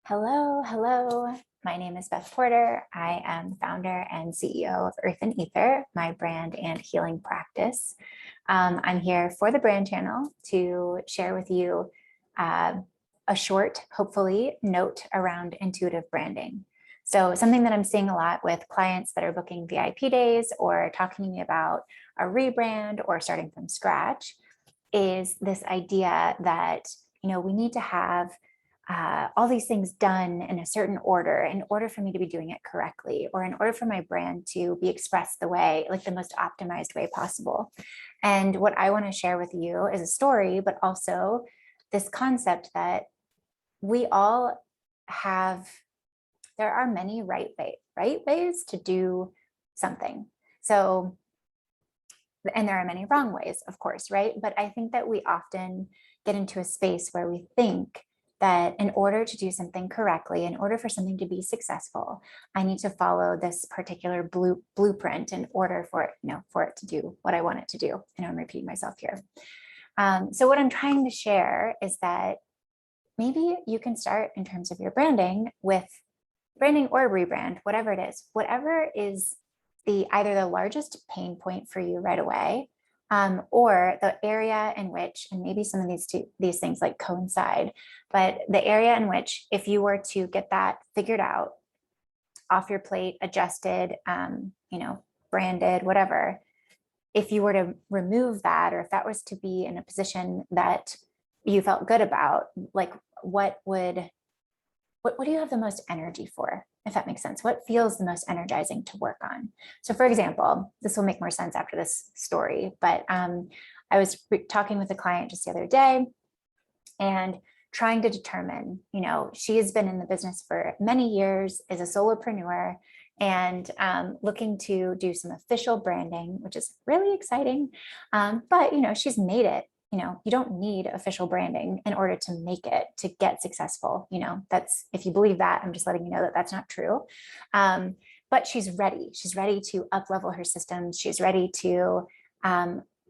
Hello, hello. My name is Beth Porter. I am founder and CEO of Earth and Ether, my brand and healing practice. I'm here for the brand channel to share with you a short, hopefully, note around intuitive branding. So something that I'm seeing a lot with clients that are booking VIP days or talking to me about a rebrand or starting from scratch is this idea that, we need to have all these things done in a certain order in order for me to be doing it correctly, or in order for my brand to be expressed the way, like the most optimized way possible. And what I want to share with you is a story, but also this concept that we all have, there are many right ways to do something. So, and there are many wrong ways, of course, right? But I think that we often get into a space where we think that in order to do something correctly, in order for something to be successful, I need to follow this particular blueprint in order for it, for it to do what I want it to do. And I'm repeating myself here. So what I'm trying to share is that maybe you can start in terms of your branding with branding or rebrand, whatever it is, whatever is either the largest pain point for you right away, or the area in which, and maybe some of these things like coincide, but the area in which, if you were to get that figured out, off your plate, adjusted, branded, whatever, if you were to remove that, or if that was to be in a position that you felt good about, like what do you have the most energy for, if that makes sense? What feels the most energizing to work on? So for example, this will make more sense after this story, but I was talking with a client just the other day and trying to determine, she has been in the business for many years, is a solopreneur, and looking to do some official branding, which is really exciting. But, she's made it. You don't need official branding in order to make it, to get successful. That's, if you believe that, I'm just letting you know that that's not true. But she's ready. She's ready to up-level her systems. She's ready to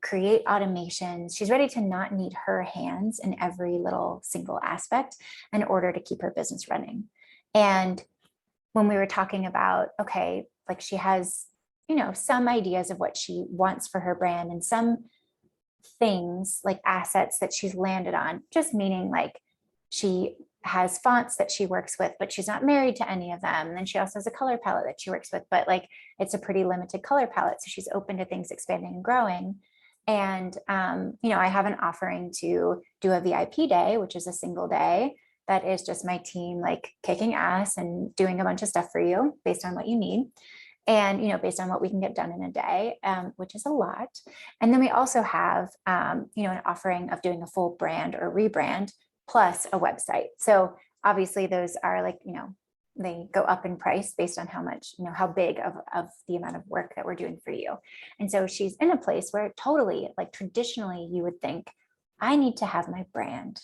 create automations. She's ready to not need her hands in every little single aspect in order to keep her business running. And when we were talking about, okay, like she has, some ideas of what she wants for her brand and some things like assets that she's landed on, just meaning like she has fonts that she works with, but she's not married to any of them. And then she also has a color palette that she works with, but like it's a pretty limited color palette. So she's open to things expanding and growing. And, I have an offering to do a VIP day, which is a single day that is just my team like kicking ass and doing a bunch of stuff for you based on what you need. And, based on what we can get done in a day, which is a lot. And then we also have, an offering of doing a full brand or rebrand plus a website. So obviously those are like, they go up in price based on how much, how big of the amount of work that we're doing for you. And so she's in a place where totally, like traditionally you would think, I need to have my brand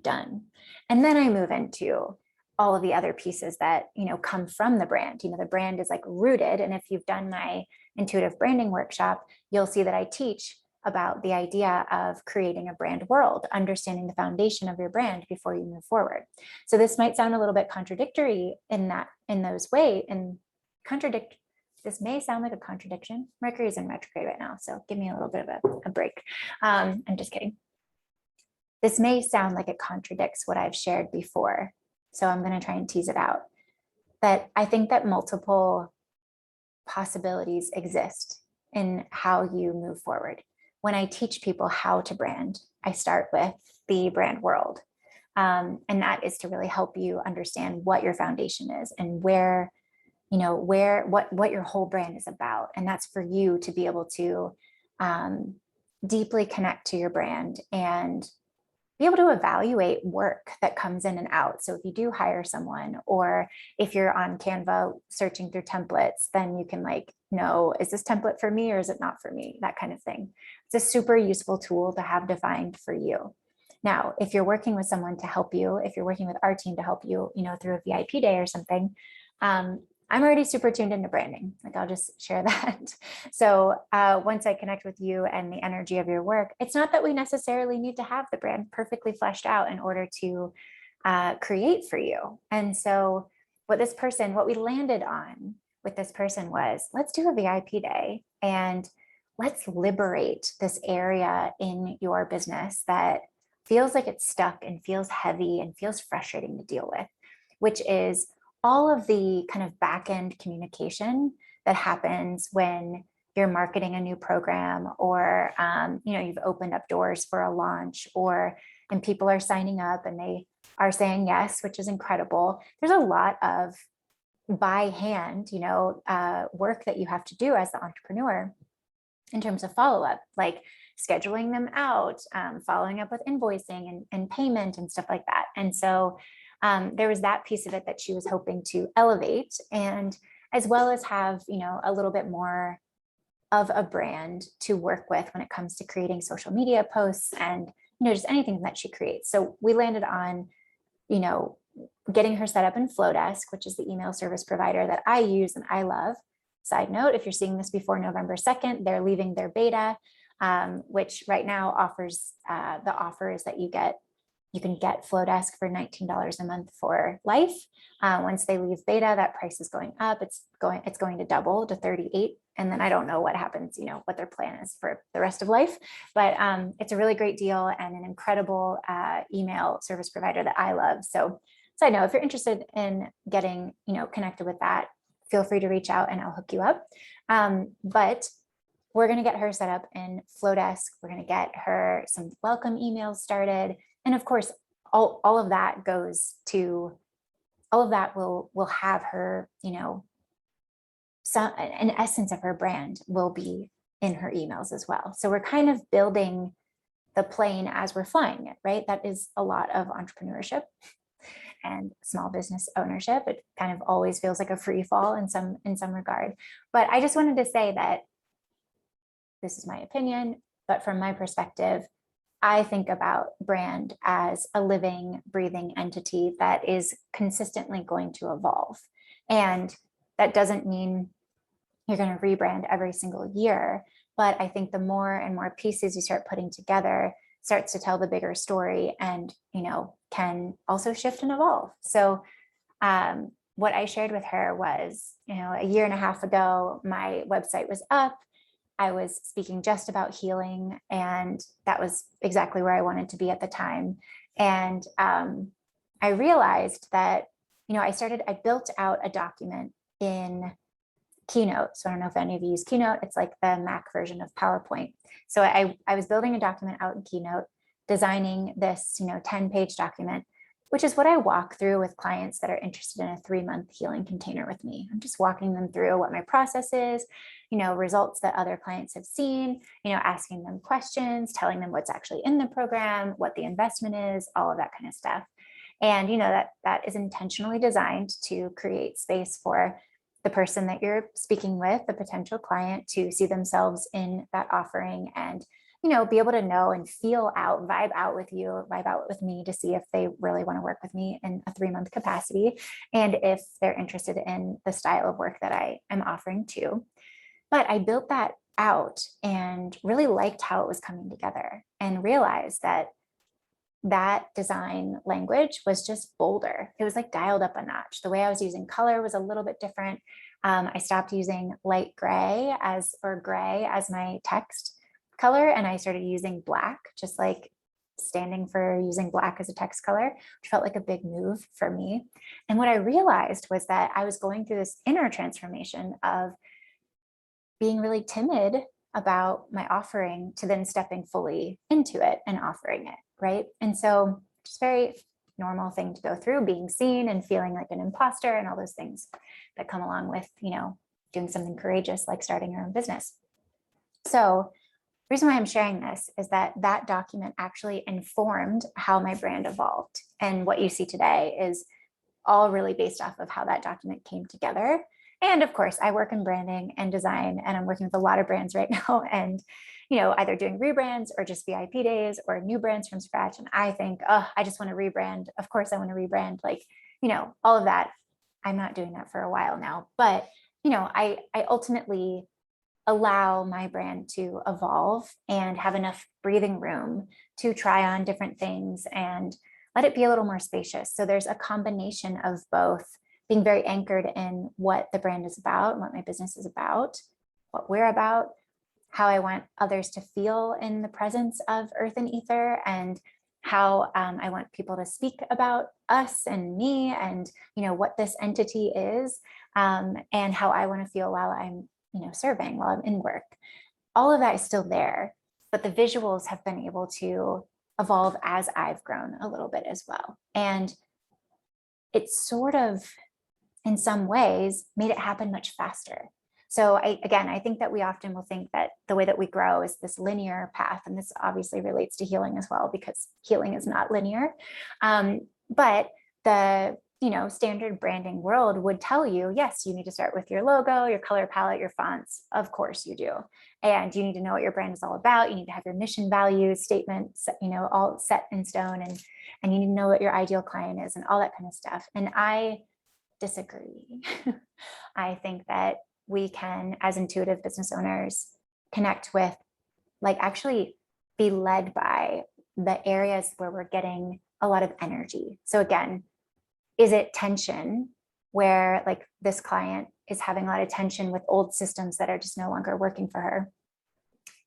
done. And then I move into all of the other pieces that, come from the brand. The brand is like rooted. And if you've done my intuitive branding workshop, you'll see that I teach about the idea of creating a brand world, understanding the foundation of your brand before you move forward. So this might sound a little bit contradictory in those ways, and this may sound like a contradiction. Mercury is in retrograde right now, so give me a little bit of a break. I'm just kidding. This may sound like it contradicts what I've shared before, so I'm going to try and tease it out. But I think that multiple possibilities exist in how you move forward. When I teach people how to brand, I start with the brand world. And that is to really help you understand what your foundation is and what your whole brand is about. And that's for you to be able to deeply connect to your brand and be able to evaluate work that comes in and out. So if you do hire someone, or if you're on Canva searching through templates, then you can know, is this template for me or is it not for me? That kind of thing. It's a super useful tool to have defined for you. Now, if you're working with someone to help you, if you're working with our team to help you, through a VIP day or something, I'm already super tuned into branding. Like, I'll just share that. So once I connect with you and the energy of your work, it's not that we necessarily need to have the brand perfectly fleshed out in order to create for you. And so what we landed on with this person was, let's do a VIP day and let's liberate this area in your business that feels like it's stuck and feels heavy and feels frustrating to deal with, which is all of the kind of back end communication that happens when you're marketing a new program, or you've opened up doors for a launch, and people are signing up and they are saying yes, which is incredible. There's a lot of by hand, work that you have to do as the entrepreneur in terms of follow-up, like scheduling them out, following up with invoicing and payment and stuff like that. And so there was that piece of it that she was hoping to elevate, and as well as have, a little bit more of a brand to work with when it comes to creating social media posts and, just anything that she creates. So we landed on, getting her set up in Flowdesk, which is the email service provider that I use and I love. Side note, if you're seeing this before November 2nd, they're leaving their beta, which right now offers, the offer is that you can get Flowdesk for $19 a month for life. Once they leave beta, that price is going up. It's going to double to $38. And then I don't know what happens, what their plan is for the rest of life, but it's a really great deal and an incredible email service provider that I love. So I know if you're interested in getting, connected with that, feel free to reach out and I'll hook you up. But we're going to get her set up in Flowdesk. We're going to get her some welcome emails started. And of course, all of that will have her, an essence of her brand will be in her emails as well. So we're kind of building the plane as we're flying it, right? That is a lot of entrepreneurship and small business ownership. It kind of always feels like a free fall in some regard. But I just wanted to say that this is my opinion, but from my perspective, I think about brand as a living, breathing entity that is consistently going to evolve. And that doesn't mean you're going to rebrand every single year, but I think the more and more pieces you start putting together starts to tell the bigger story and, can also shift and evolve. So what I shared with her was, a year and a half ago, my website was up. I was speaking just about healing, and that was exactly where I wanted to be at the time. And I realized that, I built out a document in Keynote. So I don't know if any of you use Keynote. It's like the Mac version of PowerPoint. So I was building a document out in Keynote, designing this, 10-page document, which is what I walk through with clients that are interested in a 3-month healing container with me. I'm just walking them through what my process is, results that other clients have seen, asking them questions, telling them what's actually in the program, what the investment is, all of that kind of stuff. And, that is intentionally designed to create space for the person that you're speaking with, the potential client, to see themselves in that offering and, be able to know and feel out, vibe out with me to see if they really want to work with me in a 3-month capacity. And if they're interested in the style of work that I am offering too. But I built that out and really liked how it was coming together and realized that design language was just bolder. It was like dialed up a notch. The way I was using color was a little bit different. I stopped using light gray as my text color, and I started using black, just like standing for using black as a text color, which felt like a big move for me. And what I realized was that I was going through this inner transformation of being really timid about my offering to then stepping fully into it and offering it, right? And so just very normal thing to go through, being seen and feeling like an imposter and all those things that come along with, doing something courageous like starting your own business. So the reason why I'm sharing this is that document actually informed how my brand evolved. And what you see today is all really based off of how that document came together. And of course, I work in branding and design, and I'm working with a lot of brands right now, and either doing rebrands or just VIP days or new brands from scratch. And I think, I just want to rebrand. Of course, I want to rebrand, all of that. I'm not doing that for a while now, but I ultimately allow my brand to evolve and have enough breathing room to try on different things and let it be a little more spacious. So there's a combination of both being very anchored in what the brand is about, what my business is about, what we're about, how I want others to feel in the presence of Earth and Ether, and how I want people to speak about us and me and, what this entity is, and how I want to feel while I'm, serving, while I'm in work. All of that is still there, but the visuals have been able to evolve as I've grown a little bit as well. And it's sort of, in some ways, made it happen much faster. So I think that we often will think that the way that we grow is this linear path. And this obviously relates to healing as well, because healing is not linear. But the standard branding world would tell you, yes, you need to start with your logo, your color palette, your fonts. Of course you do. And you need to know what your brand is all about. You need to have your mission, values, statements, all set in stone. And you need to know what your ideal client is and all that kind of stuff. And I disagree. I think that we can, as intuitive business owners, connect with, actually be led by the areas where we're getting a lot of energy. So again, is it tension where this client is having a lot of tension with old systems that are just no longer working for her?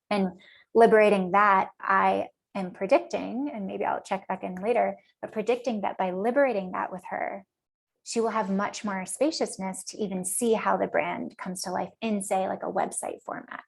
And liberating that, I am predicting, and maybe I'll check back in later, but predicting that by liberating that with her, she will have much more spaciousness to even see how the brand comes to life in, say, a website format.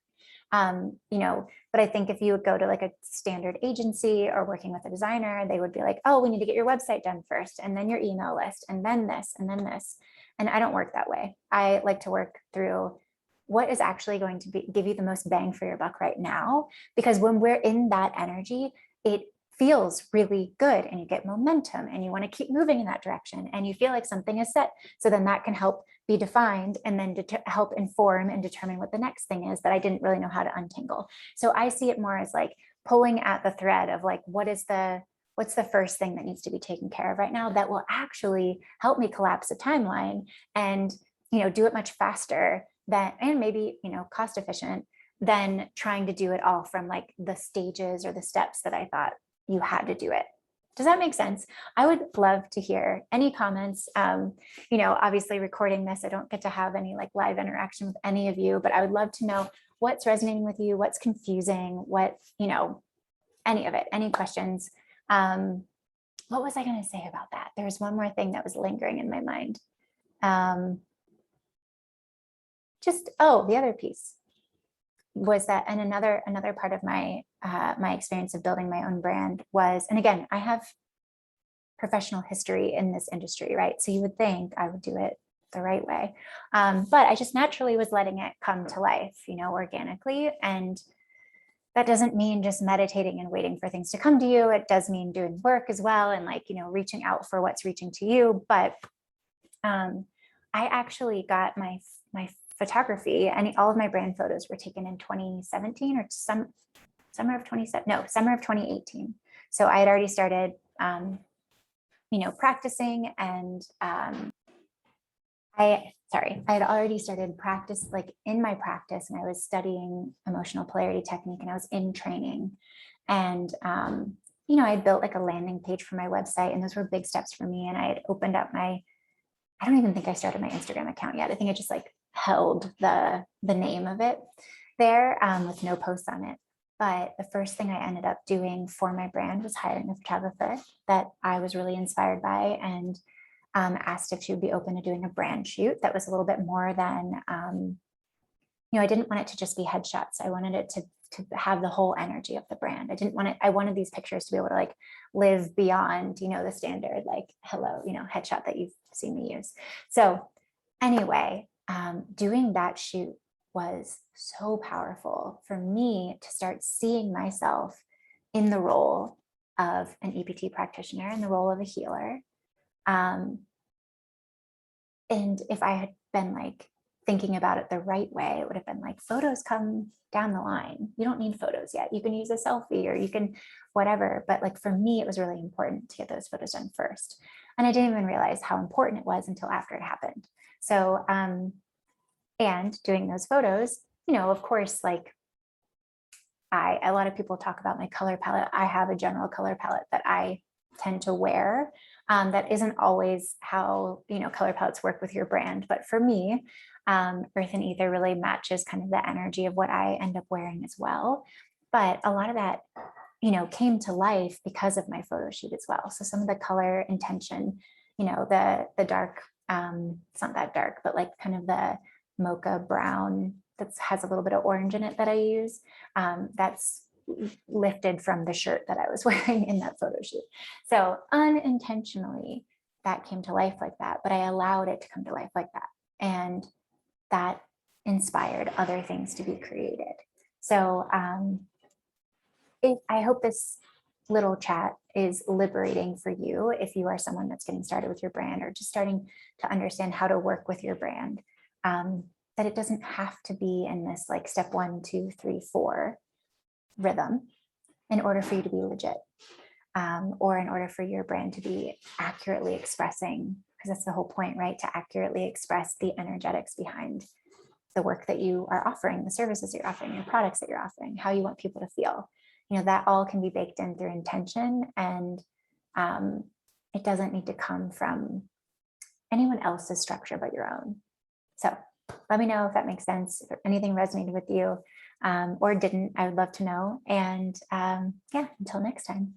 But I think if you would go to a standard agency or working with a designer, they would be like, oh, we need to get your website done first, and then your email list, and then this, and then this. And I don't work that way. I like to work through what is actually going to give you the most bang for your buck right now. Because when we're in that energy, it feels really good and you get momentum and you want to keep moving in that direction and you feel like something is set. So then that can help be defined and then help inform and determine what the next thing is that I didn't really know how to untangle. So I see it more as pulling at the thread of what's the first thing that needs to be taken care of right now that will actually help me collapse a timeline and do it much faster and maybe cost efficient than trying to do it all from the stages or the steps that I thought you had to do it. Does that make sense? I would love to hear any comments. Obviously recording this, I don't get to have any live interaction with any of you, but I would love to know what's resonating with you, what's confusing, what, any of it, any questions. What was I going to say about that? There was one more thing that was lingering in my mind. The other piece was that, and another part of my experience of building my own brand was, and again, I have professional history in this industry, right? So you would think I would do it the right way. But I just naturally was letting it come to life, organically. And that doesn't mean just meditating and waiting for things to come to you. It does mean doing work as well. And reaching out for what's reaching to you. But I actually got my photography, and all of my brand photos were taken in 2017 or summer of 2018. So I had already started, practicing, and I had already started practice, in my practice, and I was studying emotional polarity technique, and I was in training, and I built a landing page for my website, and those were big steps for me. And I had opened up I don't even think I started my Instagram account yet. I think I just held the name of it there, with no posts on it. But the first thing I ended up doing for my brand was hiring a photographer that I was really inspired by, and asked if she would be open to doing a brand shoot that was a little bit more than, I didn't want it to just be headshots. I wanted it to have the whole energy of the brand. I wanted these pictures to be able to live beyond, the standard, hello, headshot that you've seen me use. So anyway, doing that shoot was so powerful for me to start seeing myself in the role of an EPT practitioner, in the role of a healer. And if I had been thinking about it the right way, it would have been photos come down the line. You don't need photos yet. You can use a selfie or you can whatever. But for me, it was really important to get those photos done first. And I didn't even realize how important it was until after it happened. So, and doing those photos, of course, a lot of people talk about my color palette. I have a general color palette that I tend to wear. That isn't always how, color palettes work with your brand. But for me, Earth and Ether really matches kind of the energy of what I end up wearing as well. But a lot of that, came to life because of my photo shoot as well. So some of the color intention, the dark, it's not that dark, but like kind of the mocha brown that has a little bit of orange in it that I use, that's lifted from the shirt that I was wearing in that photo shoot. So unintentionally, that came to life like that, but I allowed it to come to life like that. And that inspired other things to be created. So I hope this little chat is liberating for you if you are someone that's getting started with your brand or just starting to understand how to work with your brand. That it doesn't have to be in this like step 1, 2, 3, 4 rhythm in order for you to be legit, or in order for your brand to be accurately expressing, because that's the whole point, right? To accurately express the energetics behind the work that you are offering, the services you're offering, your products that you're offering, how you want people to feel. That all can be baked in through intention, and it doesn't need to come from anyone else's structure but your own. So let me know if that makes sense, if anything resonated with you or didn't. I would love to know. And yeah, until next time.